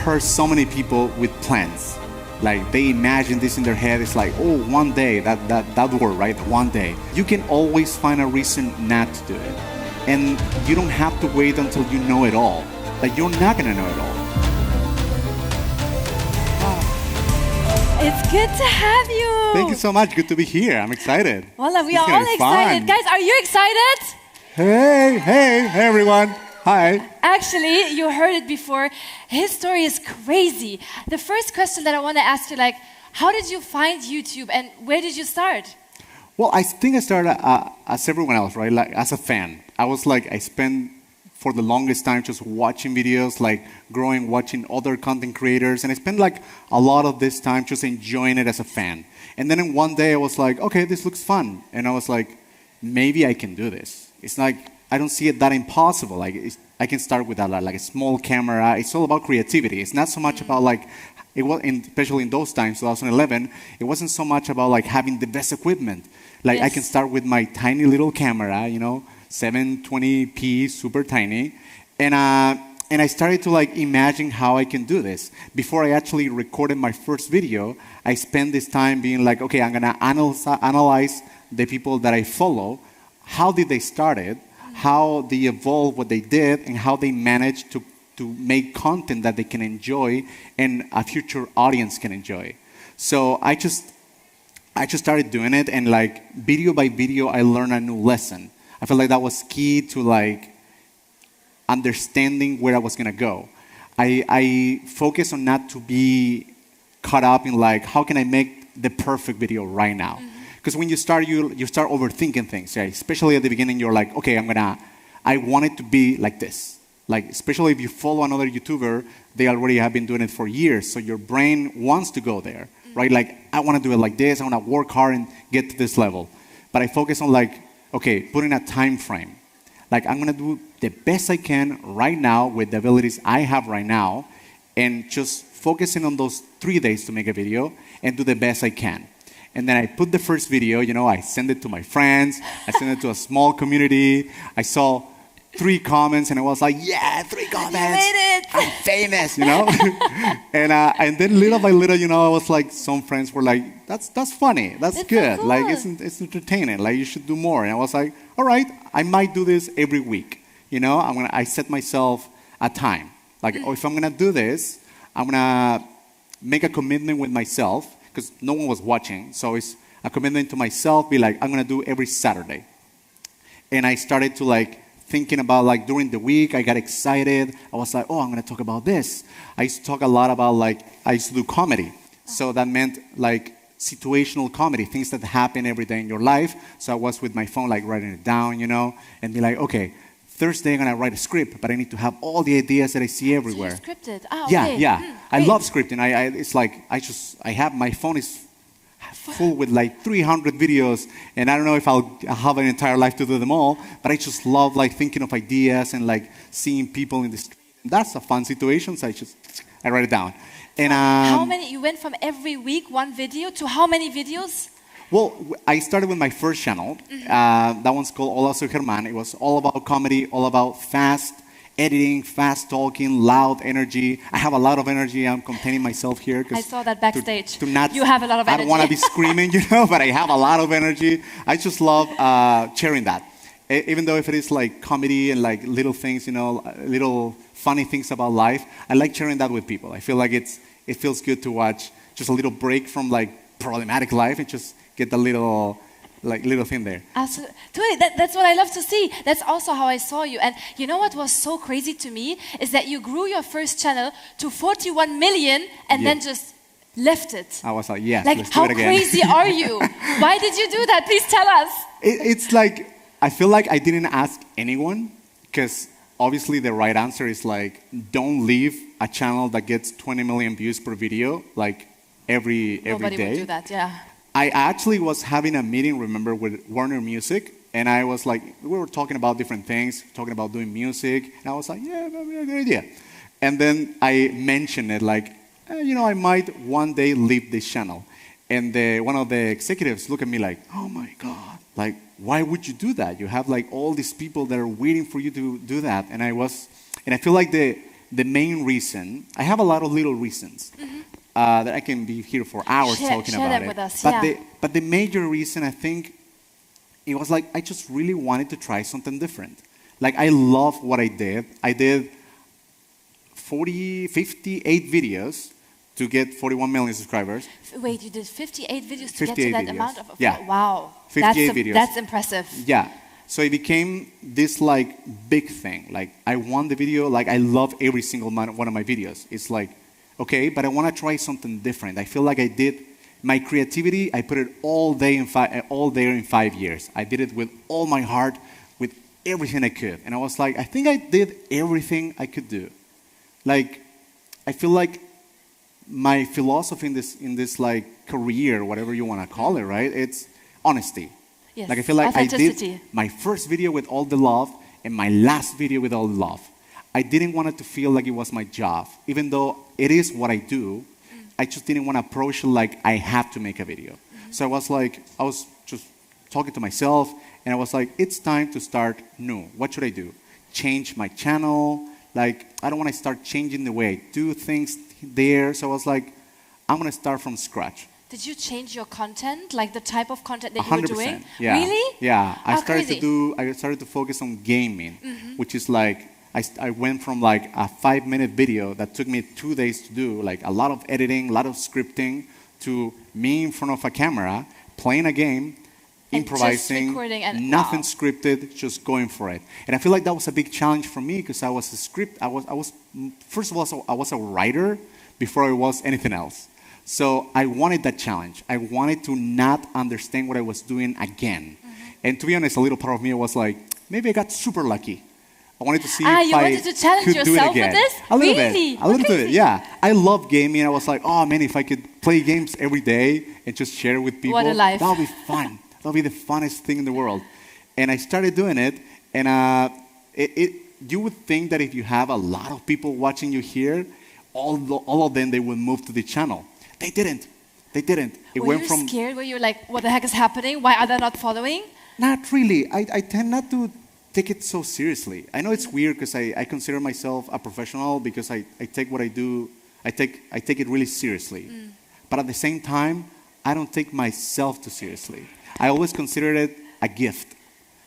heard so many people with plans. Like they imagine this in their head. It's like, oh, one day, that word, right? One day. You can always find a reason not to do it. And you don't have to wait until you know it all. Like you're not gonna know it all. It's good to have you. Thank you so much. Good to be here. I'm excited. Well, we are all excited. Guys, are you excited? Hey everyone. Hi. Actually, you heard it before. His story is crazy. The first question that I want to ask you, like, how did you find YouTube and where did you start? Well, I think I started as everyone else, right? Like as a fan. I spent for the longest time just watching videos, like growing, watching other content creators. And I spent like a lot of this time just enjoying it as a fan. And then one day I was like, okay, this looks fun. And I was like, maybe I can do this. It's like, I don't see it that impossible. Like I can start with like a small camera. It's all about creativity. It's not so much about like, especially in those times, 2011, it wasn't so much about like having the best equipment. Like yes. I can start with my tiny little camera, 720p, super tiny. And I started to like imagine how I can do this. Before I actually recorded my first video, I spent this time being like, okay, I'm gonna analyze the people that I follow. How did they start it? How they evolved what they did, and how they managed to make content that they can enjoy and a future audience can enjoy. So I just started doing it, and like video by video, I learned a new lesson. I felt like that was key to like understanding where I was gonna go. I focused on not to be caught up in like, how can I make the perfect video right now? Because when you start, you start overthinking things, right? Especially at the beginning, you're like, okay, I want it to be like this. Like, especially if you follow another YouTuber, they already have been doing it for years, so your brain wants to go there, right? Like, I want to do it like this, I want to work hard and get to this level. But I focus on like, okay, putting a time frame. Like, I'm going to do the best I can right now with the abilities I have right now, and just focusing on those 3 days to make a video and do the best I can. And then I put the first video, I sent it to my friends, I sent it to a small community. I saw 3 comments and I was like, yeah, 3 comments. You made it. I'm famous, and then little by little, I was like, some friends were like, that's funny, that's good. So cool. Like, it's entertaining, like you should do more. And I was like, all right, I might do this every week. I set myself a time. Like, if I'm gonna do this, I'm gonna make a commitment with myself, because no one was watching. So it's a commitment to myself, be like, I'm gonna do every Saturday. And I started to like thinking about like during the week, I got excited. I was like, oh, I'm gonna talk about this. I used to talk a lot about like, I used to do comedy. So that meant like situational comedy, things that happen every day in your life. So I was with my phone like writing it down, and be like, okay, Thursday I'm gonna write a script, but I need to have all the ideas that I see everywhere. So you scripted? Oh, okay. Yeah. I love scripting. It's like I have my phone is full with like 300 videos, and I don't know if I'll have an entire life to do them all. But I just love like thinking of ideas and like seeing people in the street. That's a fun situation. So I write it down. And how many? You went from every week 1 video to how many videos? Well, I started with my first channel. That one's called JuegaGerman. It was all about comedy, all about fast editing, fast talking, loud energy. I have a lot of energy. I'm containing myself here. I saw that backstage. You have a lot of energy. I don't want to be screaming, but I have a lot of energy. I just love sharing that. Even though if it is like comedy and like little things, little funny things about life, I like sharing that with people. I feel like it feels good to watch just a little break from like problematic life and just get the little thing there. Absolutely. That's what I love to see. That's also how I saw you. And you know what was so crazy to me is that you grew your first channel to 41 million and then just left it. I was like, yes, like, let's do it again. How crazy are you? Why did you do that? Please tell us. It's like, I feel like I didn't ask anyone, because obviously the right answer is like, don't leave a channel that gets 20 million views per video, like every day. Nobody would do that, yeah. I actually was having a meeting, remember, with Warner Music, and I was like, we were talking about different things, talking about doing music, and I was like, yeah, that'd be a good idea. And then I mentioned it, like, I might one day leave this channel. And one of the executives looked at me like, oh my God, like, why would you do that? You have like all these people that are waiting for you to do that. And I feel like the the main reason, I have a lot of little reasons that I can be here for hours talking share about them it. with us, But, yeah. but the major reason, I think, it was like I just really wanted to try something different. Like I love what I did. I did 58 videos to get 41 million subscribers. Wait, you did 58 videos to get 58 to that videos. amount of... Yeah. Wow. 58 videos. That's impressive. Yeah. So it became this like big thing. Like I won the video. Like I love every single one of my videos. It's like, okay, but I want to try something different. I feel like I did my creativity. I put it all there in 5 years. I did it with all my heart, with everything I could. And I was like, I think I did everything I could do. Like, I feel like my philosophy in this like career, whatever you want to call it, right? It's honesty. Yes. Like I feel like I Authenticity. did my first video with all the love and my last video with all the love. I didn't want it to feel like it was my job, even though it is what I do. I just didn't want to approach it like I have to make a video. So I was just talking to myself, and I was like, it's time to start new. What should I do? Change my channel? Like, I don't want to start changing the way I do things there. So I was like, I'm going to start from scratch. Did you change your content, like the type of content that you 100%. were doing? Yeah. Really? Yeah. I Crazy. started to focus on gaming, which is like, I went from like a 5-minute video that took me 2 days to do, like a lot of editing, a lot of scripting, to me in front of a camera, playing a game, And improvising, just recording and nothing wow. scripted, just going for it. And I feel like that was a big challenge for me because I was first of all, I was a writer before I was anything else. So I wanted that challenge. I wanted to not understand what I was doing again. And to be honest, a little part of me was like, maybe I got super lucky. I wanted to see if you I wanted to challenge could do it yourself with again. this? A little Really? bit. A little Okay. bit, yeah. I love gaming. I was like, oh man, if I could play games every day and just share it with people, What a life. that would be fun. That would be the funnest thing in the world. And I started doing it, and you would think that if you have a lot of people watching you here, all of them, they would move to the channel. They didn't. They didn't. Were you scared? Were you like, what the heck is happening? Why are they not following? Not really. I tend not to take it so seriously. I know it's weird because I consider myself a professional because I take what I do, I take it really seriously. But at the same time, I don't take myself too seriously. I always consider it a gift.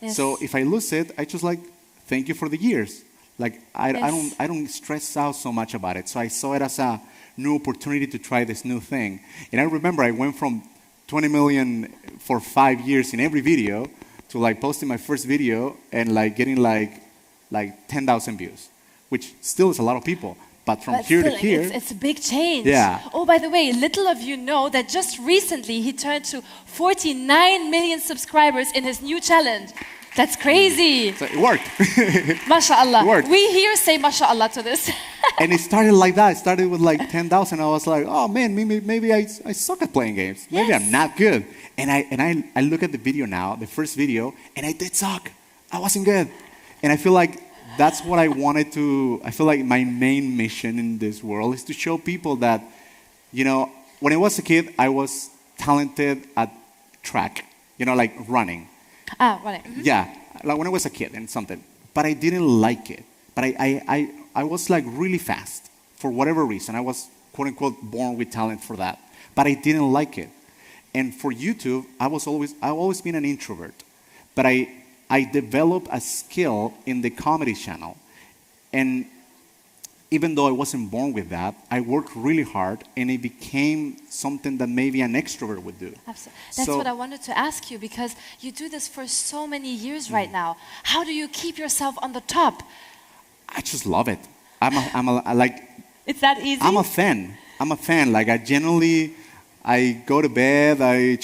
Yes. So if I lose it, I just like, thank you for the years. Like I Yes. don't stress out so much about it. So I saw it as a new opportunity to try this new thing. And I remember I went from 20 million for 5 years in every video to like posting my first video and like getting like 10,000 views, which still is a lot of people. But from here still, to here, it's a big change. Yeah. Oh, by the way, little of you know that just recently he turned to 49 million subscribers in his new challenge. That's crazy. so it worked. MashaAllah. It worked. We here say MashaAllah to this. And it started like that. It started with like 10,000. I was like, oh man, maybe I suck at playing games. Maybe Yes. I'm not good. And I look at the video now, the first video, and I did suck. I wasn't good. And I feel like that's what I wanted to, I feel like my main mission in this world is to show people that, you know, when I was a kid, I was talented at track, you know, like running. Right. Yeah, like when I was a kid and something. But I didn't like it. But I was like really fast for whatever reason. I was quote unquote born with talent for that. But I didn't like it. And for YouTube, I've always been an introvert. But I developed a skill in the comedy channel. And even though I wasn't born with that, I worked really hard and it became something that maybe an extrovert would do. Absolutely. That's what I wanted to ask you because you do this for so many years right now. How do you keep yourself on the top? I just love it. Like, It's that easy? I'm a fan. Like I go to bed, I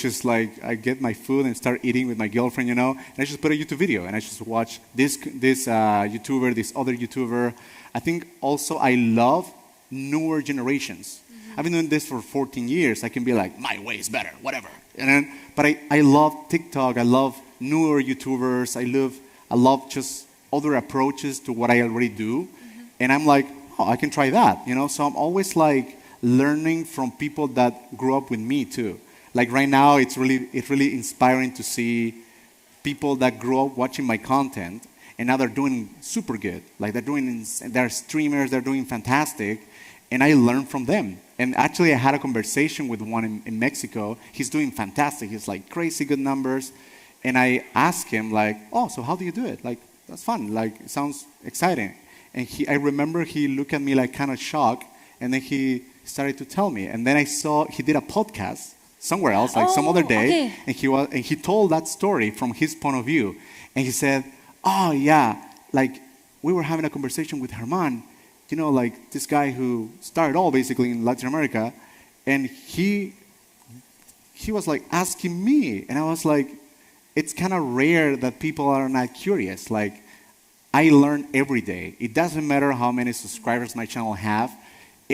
get my food and start eating with my girlfriend, you know, and I just put a YouTube video and I just watch this YouTuber, this other YouTuber. I think also I love newer generations. I've been doing this for 14 years. I can be like, my way is better, whatever. But I love TikTok. I love newer YouTubers. I love just other approaches to what I already do. And I'm like, oh, I can try that, you know. So I'm always like learning from people that grew up with me too. Like right now, it's really inspiring to see people that grew up watching my content and now they're doing super good. Like they're streamers, they're doing fantastic, and I learned from them. And actually, I had a conversation with one in Mexico. He's doing fantastic. He's like crazy good numbers, and I asked him like, "Oh, so how do you do it? Like that's fun. Like it sounds exciting." And I remember he looked at me like kind of shocked, and then he started to tell me. And then I saw he did a podcast somewhere else, like some other day, and he told that story from his point of view. And he said, "Oh yeah, like we were having a conversation with Germán, you know, like this guy who started all basically in Latin America, and he was like asking me, and I was like, it's kind of rare that people are not curious. Like I learn every day. It doesn't matter how many subscribers my channel have.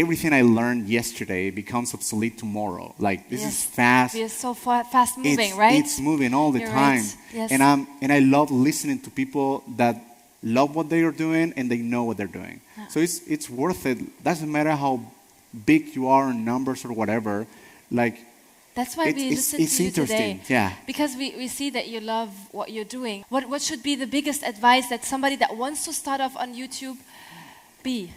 Everything I learned yesterday becomes obsolete tomorrow. Like this is fast. It's so fast moving, right? It's moving all the time. Right. Yes. And I love listening to people that love what they are doing and they know what they're doing. So it's worth it. Doesn't matter how big you are in numbers or whatever. Like that's why we listen it's to you interesting. today. Yeah. Because we see that you love what you're doing. What should be the biggest advice that somebody that wants to start off on YouTube be?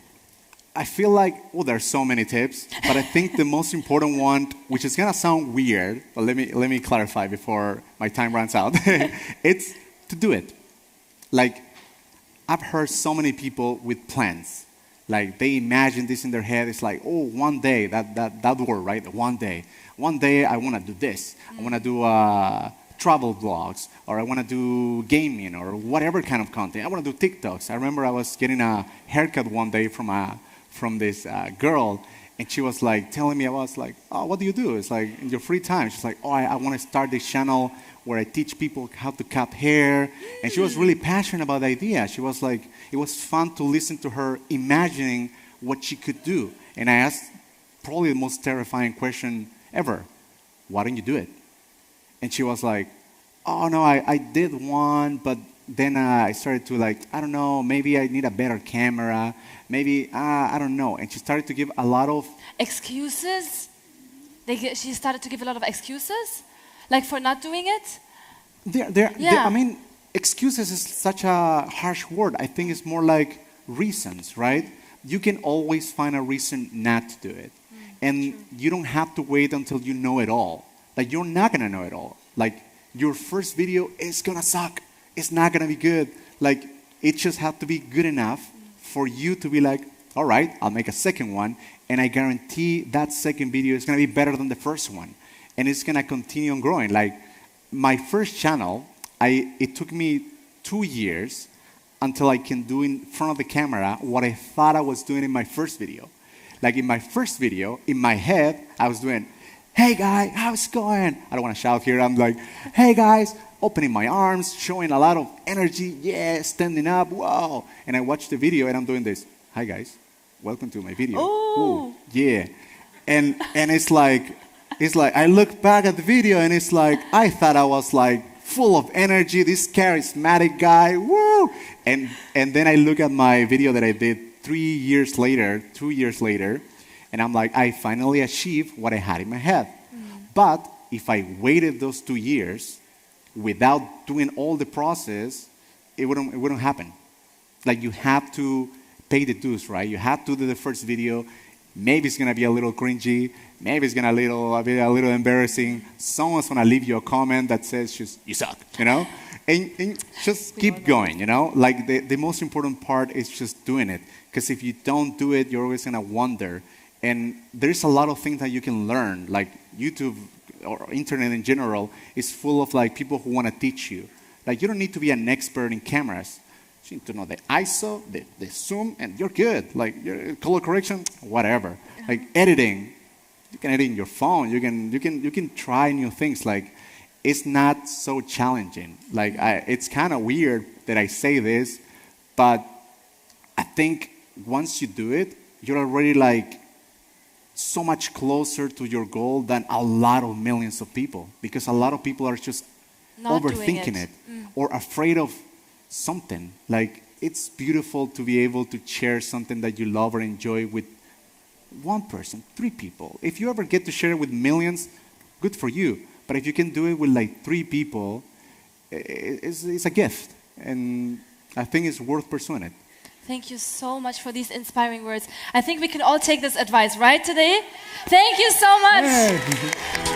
I feel like, well, there's so many tips, but I think the most important one, which is gonna sound weird, but let me clarify before my time runs out. It's to do it. Like, I've heard so many people with plans. Like they imagine this in their head. It's like, oh, one day, that word, right? One day I want to do this. I want to do travel vlogs, or I want to do gaming, or whatever kind of content. I want to do TikToks. I remember I was getting a haircut one day from this girl, and she was like telling me, I was like, oh, what do you do? It's like in your free time. She's like, oh, I want to start this channel where I teach people how to cut hair. And she was really passionate about the idea. She was like, it was fun to listen to her imagining what she could do. And I asked probably the most terrifying question ever, why don't you do it? And she was like, oh no, I did one, but then I started to like, I don't know, maybe I need a better camera. Maybe, I don't know. And she started to give a lot of... Excuses? She started to give a lot of excuses? Like for not doing it? I mean, excuses is such a harsh word. I think it's more like reasons, right? You can always find a reason not to do it. And you don't have to wait until you know it all. Like, you're not going to know it all. Like, your first video is going to suck. It's not going to be good. Like, it just has to be good enough for you to be like, all right, I'll make a second one, and I guarantee that second video is going to be better than the first one. And it's going to continue on growing. Like, my first channel, it took me 2 years until I can do in front of the camera what I thought I was doing in my first video. Like, in my first video, in my head, I was doing, hey guys, how's it going? I don't want to shout here. I'm like, hey guys, opening my arms, showing a lot of energy, yeah, standing up, wow. And I watched the video and I'm doing this. Hi guys, welcome to my video. Oh, yeah. And it's like I look back at the video and it's like I thought I was like full of energy, this charismatic guy, woo. And then I look at my video that I did 2 years later, and I'm like, I finally achieved what I had in my head. But if I waited those 2 years without doing all the process, it wouldn't happen. Like, you have to pay the dues, right? You have to do the first video. Maybe it's gonna be a little cringy. Maybe it's gonna be a little embarrassing. Someone's gonna leave you a comment that says, just, you suck, you know? And just keep going, you know? Like, the most important part is just doing it. Because if you don't do it, you're always gonna wonder. And there's a lot of things that you can learn. Like, YouTube or internet in general is full of like people who want to teach you. Like, you don't need to be an expert in cameras. You need to know the ISO, the zoom, and you're good. Like, your color correction, whatever. Like, editing, you can edit in your phone. You can try new things. Like, it's not so challenging. Like, it's kind of weird that I say this, but I think once you do it, you're already like so much closer to your goal than a lot of millions of people, because a lot of people are just not overthinking it or afraid of something. Like, it's beautiful to be able to share something that you love or enjoy with one person, 3 people. If you ever get to share it with millions, good for you. But if you can do it with like 3 people, it's a gift. And I think it's worth pursuing it. Thank you so much for these inspiring words. I think we can all take this advice, right, today? Thank you so much. Hey.